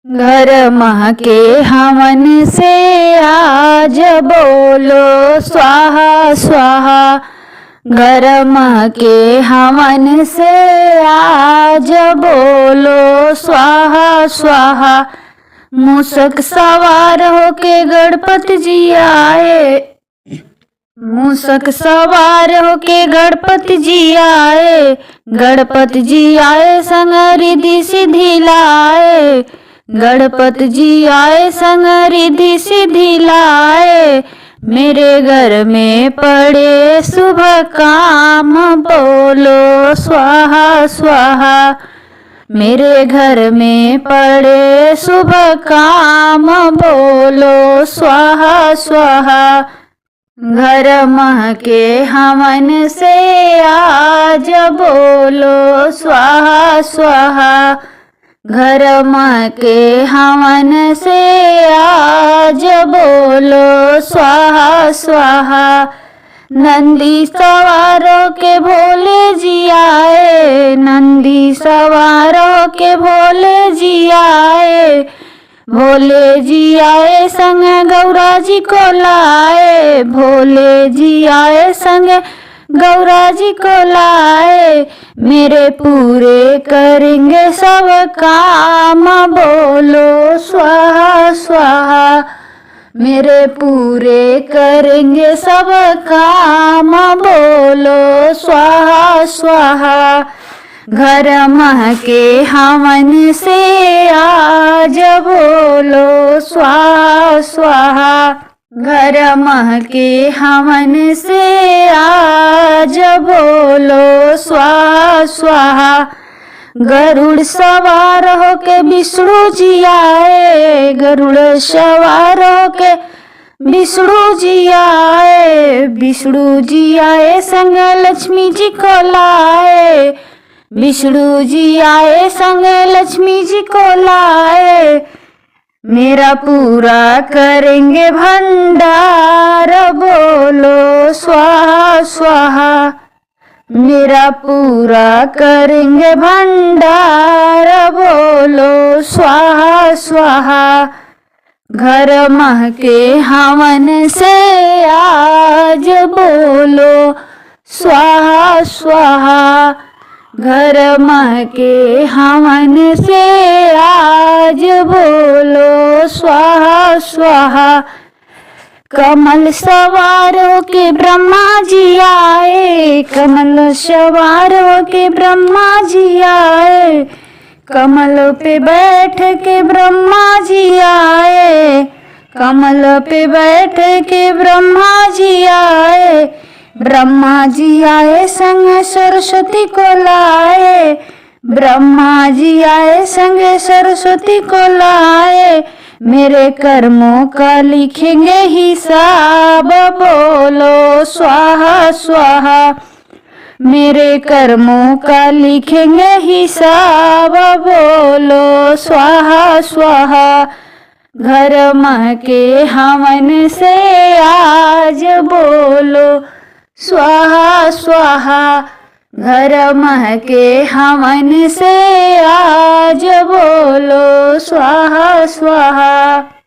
घर महके हवन से आज बोलो स्वाहा स्वाहा। घर महके हवन से आज बोलो स्वाहा स्वाहा। मूषक सवार होके गणपति जी आए, मूषक सवार होके गणपति जी आए, गणपति जी आए संग रिद्धि सिद्धि लाए, गणपति जी आए संग रिद्धि सिद्धि लाए। मेरे घर में पड़े शुभ काम बोलो स्वाहा स्वाहा। मेरे घर में पड़े शुभ काम बोलो स्वाहा स्वाहा। घर महके हवन से आज बोलो स्वाहा स्वाहा। घर महके हवन से आज बोलो स्वाहा स्वाहा। नंदी सवारों के भोले जी आए, नंदी सवारों के भोले जी आए, भोले जी आए संग गौरा जी को लाए, भोले जी आए संग गौरा जी को लाए। मेरे पूरे करेंगे सब काम बोलो स्वाहा स्वाहा। मेरे पूरे करेंगे सब काम बोलो स्वाहा स्वाहा। घर महके हवन से आज बोलो स्वाहा स्वाहा। घर महके हवन से आज बोलो स्वाहा स्वाहा। गरुड़ सवार होके विष्णु जी आए, गरुड़ सवार होके विष्णु जी आए, विष्णु जी आए संग लक्ष्मी जी को लाए, विष्णु जी आए संग लक्ष्मी जी को लाए। मेरा पूरा करेंगे भंडार बोलो स्वाहा स्वाहा। मेरा पूरा करेंगे भंडार बोलो स्वाहा स्वाहा। घर महके हवन से आज बोलो स्वाहा स्वाहा। घर महके हवन से आज बोलो स्वाहा स्वाहा। कमल सवार होके ब्रह्मा जी आए, कमल सवार होके ब्रह्मा जी आए, कमल पे बैठ के ब्रह्मा जी आए, कमल पे बैठ के ब्रह्मा जी आए। ब्रह्मा जी आए संग सरस्वती को लाए, ब्रह्मा जी आए संग सरस्वती को लाए। मेरे कर्मों का लिखेंगे हिसाब बोलो स्वाहा स्वाहा। मेरे कर्मों का लिखेंगे हिसाब बोलो स्वाहा स्वाहा। घर महके हवन से आज बोलो स्वाहा स्वाहा। घर महके हवन से आज बोलो स्वाहा स्वाहा।